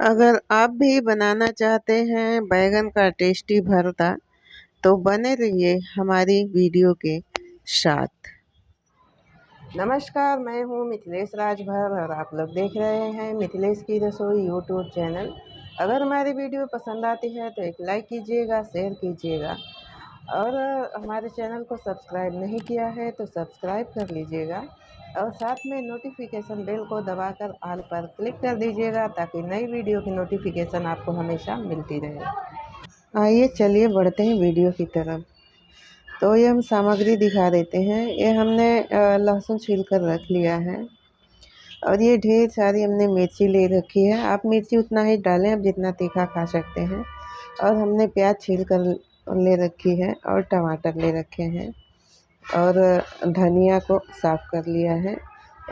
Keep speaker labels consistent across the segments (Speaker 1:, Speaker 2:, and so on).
Speaker 1: अगर आप भी बनाना चाहते हैं बैगन का टेस्टी भरता तो बने रहिए हमारी वीडियो के साथ। नमस्कार, मैं हूँ मिथिलेश राजभर और आप लोग देख रहे हैं मिथिलेश की रसोई यूट्यूब चैनल। अगर हमारी वीडियो पसंद आती है तो एक लाइक कीजिएगा, शेयर कीजिएगा और हमारे चैनल को सब्सक्राइब नहीं किया है तो सब्सक्राइब कर लीजिएगा और साथ में नोटिफिकेशन बेल को दबाकर ऑल पर क्लिक कर दीजिएगा ताकि नई वीडियो की नोटिफिकेशन आपको हमेशा मिलती रहे। आइए चलिए बढ़ते हैं वीडियो की तरफ। तो ये हम सामग्री दिखा देते हैं। ये हमने लहसुन छील कर रख लिया है और ये ढेर सारी हमने मिर्ची ले रखी है। आप मिर्ची उतना ही डालें आप जितना तीखा खा सकते हैं। और हमने प्याज छील कर ले रखी है और टमाटर ले रखे हैं और धनिया को साफ़ कर लिया है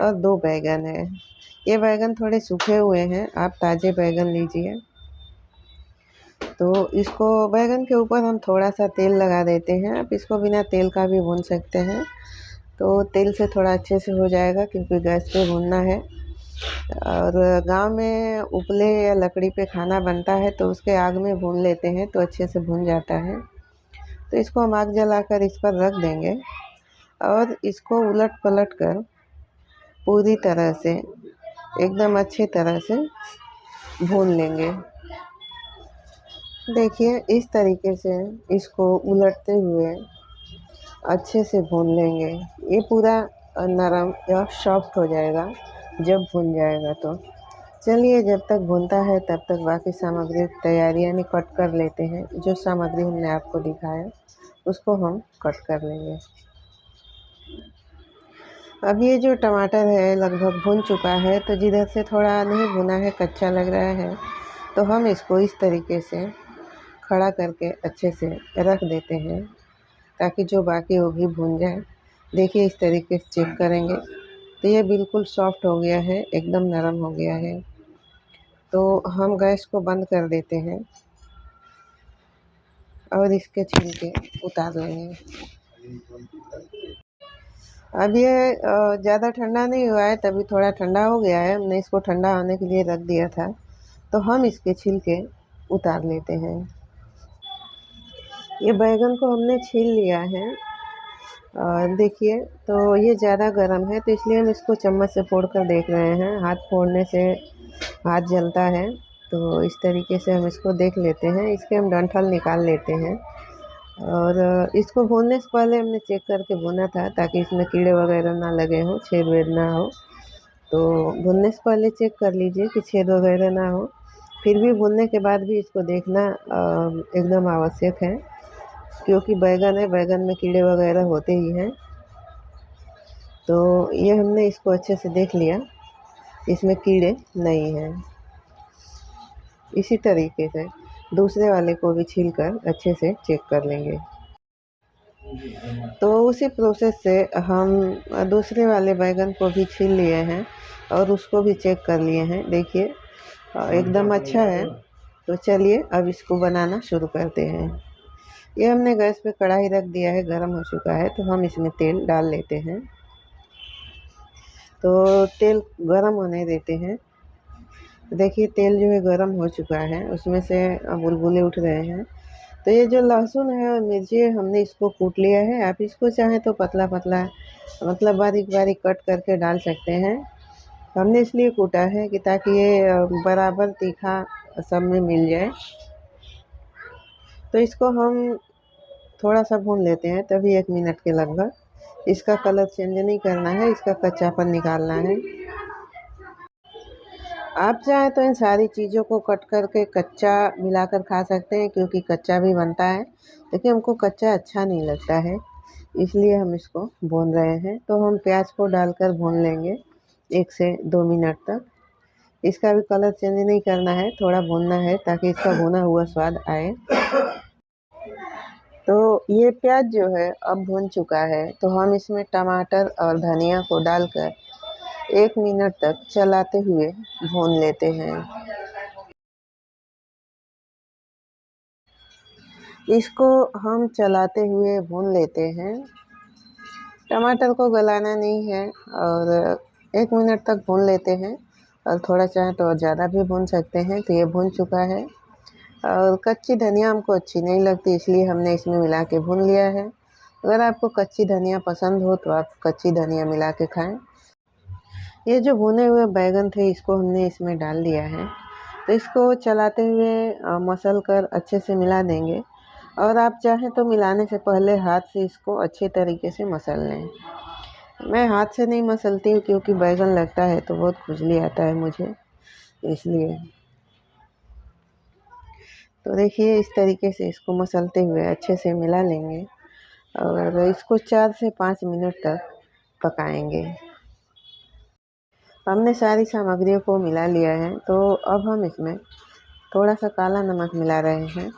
Speaker 1: और 2 बैगन है। ये बैगन थोड़े सूखे हुए हैं, आप ताज़े बैगन लीजिए। तो इसको बैगन के ऊपर हम थोड़ा सा तेल लगा देते हैं। आप इसको बिना तेल का भी भून सकते हैं, तो तेल से थोड़ा अच्छे से हो जाएगा क्योंकि गैस पे भूनना है। और गांव में उपले या लकड़ी पे खाना बनता है तो उसके आग में भून लेते हैं तो अच्छे से भून जाता है। तो इसको हम आग जलाकर इस पर रख देंगे और इसको उलट पलट कर पूरी तरह से एकदम अच्छी तरह से भून लेंगे। देखिए इस तरीके से इसको उलटते हुए अच्छे से भून लेंगे। ये पूरा नरम या सॉफ्ट हो जाएगा जब भून जाएगा। तो चलिए जब तक भूनता है तब तक बाकी सामग्री की तैयारी यानी कट कर लेते हैं। जो सामग्री हमने आपको दिखाया उसको हम कट कर लेंगे। अब ये जो टमाटर है लगभग भुन चुका है, तो जिधर से थोड़ा नहीं भुना है कच्चा लग रहा है तो हम इसको इस तरीके से खड़ा करके अच्छे से रख देते हैं ताकि जो बाकी होगी भून जाए। देखिए इस तरीके से चेक करेंगे तो ये बिल्कुल सॉफ्ट हो गया है, एकदम नरम हो गया है। तो हम गैस को बंद कर देते हैं और इसके छिलके उतार लेंगे। अब ये ज़्यादा ठंडा नहीं हुआ है, तभी थोड़ा ठंडा हो गया है। हमने इसको ठंडा होने के लिए रख दिया था। तो हम इसके छिलके उतार लेते हैं। ये बैगन को हमने छील लिया है और देखिए तो ये ज़्यादा गर्म है तो इसलिए हम इसको चम्मच से फोड़ कर देख रहे हैं। हाथ फोड़ने से हाथ जलता है, तो इस तरीके से हम इसको देख लेते हैं। इसके हम डंठल निकाल लेते हैं और इसको भूनने से पहले हमने चेक करके भुना था ताकि इसमें कीड़े वगैरह ना लगे हों, छेद वेद ना हो। तो भुनने से पहले चेक कर लीजिए कि छेद वगैरह ना हो। फिर भी भुनने के बाद भी इसको देखना एकदम आवश्यक है क्योंकि बैगन है, बैगन में कीड़े वगैरह होते ही हैं। तो ये हमने इसको अच्छे से देख लिया, इसमें कीड़े नहीं हैं। इसी तरीके से दूसरे वाले को भी छीलकर अच्छे से चेक कर लेंगे। तो उसी प्रोसेस से हम दूसरे वाले बैगन को भी छील लिए हैं और उसको भी चेक कर लिए हैं। देखिए एकदम अच्छा है। तो चलिए अब इसको बनाना शुरू करते हैं। ये हमने गैस पे कढ़ाई रख दिया है, गर्म हो चुका है। तो हम इसमें तेल डाल लेते हैं। तो तेल गरम होने देते हैं। देखिए तेल जो है गरम हो चुका है, उसमें से बुलबुले उठ रहे हैं। तो ये जो लहसुन है और मिर्ची है हमने इसको कूट लिया है। आप इसको चाहें तो पतला पतला मतलब बारीक बारीक कट करके डाल सकते हैं। हमने इसलिए कूटा है कि ताकि ये बराबर तीखा सब में मिल जाए। तो इसको हम थोड़ा सा भून लेते हैं, तभी 1 मिनट के लगभग। इसका कलर चेंज नहीं करना है, इसका कच्चापन निकालना है। आप चाहें तो इन सारी चीज़ों को कट करके कच्चा मिलाकर खा सकते हैं क्योंकि कच्चा भी बनता है, लेकिन हमको कच्चा अच्छा नहीं लगता है, इसलिए हम इसको भून रहे हैं। तो हम प्याज को डालकर भून लेंगे 1 से 2 मिनट तक। इसका भी कलर चेंज नहीं करना है, थोड़ा भूनना है ताकि इसका भुना हुआ स्वाद आए। तो ये प्याज जो है अब भुन चुका है, तो हम इसमें टमाटर और धनिया को डालकर 1 मिनट तक चलाते हुए भून लेते हैं। इसको हम चलाते हुए भून लेते हैं। टमाटर को गलाना नहीं है और 1 मिनट तक भून लेते हैं और थोड़ा चाहें तो और ज़्यादा भी भून सकते हैं। तो ये भून चुका है और कच्ची धनिया हमको अच्छी नहीं लगती, इसलिए हमने इसमें मिला के भून लिया है। अगर आपको कच्ची धनिया पसंद हो तो आप कच्ची धनिया मिला के खाएँ। ये जो भुने हुए बैंगन थे इसको हमने इसमें डाल दिया है। तो इसको चलाते हुए मसल कर अच्छे से मिला देंगे और आप चाहें तो मिलाने से पहले हाथ से इसको अच्छे तरीके से मसल लें। मैं हाथ से नहीं मसलती हूँ क्योंकि बैंगन लगता है तो बहुत खुजली आता है मुझे, इसलिए। तो देखिए इस तरीके से इसको मसलते हुए अच्छे से मिला लेंगे और इसको 4 से 5 मिनट तक पकाएंगे। हमने सारी सामग्रियों को मिला लिया है, तो अब हम इसमें थोड़ा सा काला नमक मिला रहे हैं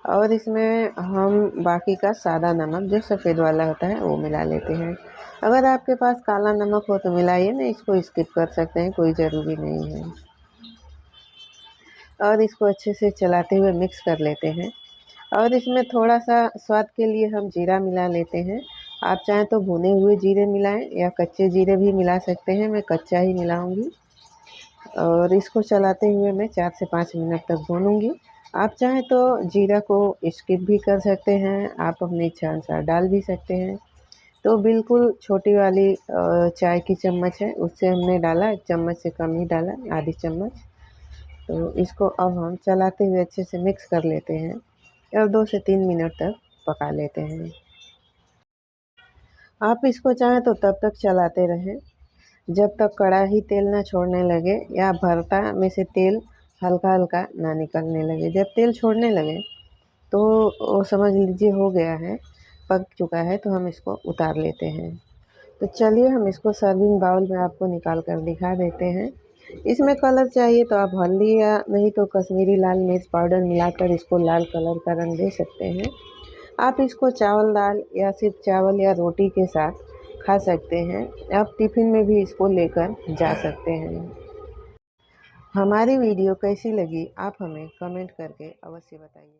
Speaker 1: और इसमें हम बाकी का सादा नमक जो सफ़ेद वाला होता है वो मिला लेते हैं। अगर आपके पास काला नमक हो तो मिलाइए, नहीं इसको स्किप कर सकते हैं, कोई ज़रूरी नहीं है। और इसको अच्छे से चलाते हुए मिक्स कर लेते हैं और इसमें थोड़ा सा स्वाद के लिए हम जीरा मिला लेते हैं। आप चाहें तो भुने हुए जीरे मिलाएं या कच्चे जीरे भी मिला सकते हैं, मैं कच्चा ही मिलाऊंगी। और इसको चलाते हुए मैं 4 से 5 मिनट तक भूनूंगी। आप चाहें तो जीरा को स्किप भी कर सकते हैं, आप अपनी इच्छा अनुसार डाल भी सकते हैं। तो बिल्कुल छोटी वाली चाय की चम्मच है उससे हमने डाला, 1 चम्मच से कम ही डाला, आधी चम्मच। तो इसको अब हम चलाते हुए अच्छे से मिक्स कर लेते हैं और 2 से 3 मिनट तक पका लेते हैं। आप इसको चाहें तो तब तक चलाते रहें जब तक कढ़ाई तेल ना छोड़ने लगे या भरता में से तेल हल्का हल्का ना निकलने लगे। जब तेल छोड़ने लगे तो वो समझ लीजिए हो गया है, पक चुका है, तो हम इसको उतार लेते हैं। तो चलिए हम इसको सर्विंग बाउल में आपको निकाल कर दिखा देते हैं। इसमें कलर चाहिए तो आप हल्दी या नहीं तो कश्मीरी लाल मिर्च पाउडर मिलाकर इसको लाल कलर का रंग दे सकते हैं। आप इसको चावल दाल या सिर्फ चावल या रोटी के साथ खा सकते हैं। आप टिफ़िन में भी इसको लेकर जा सकते हैं। हमारी वीडियो कैसी लगी आप हमें कमेंट करके अवश्य बताइए।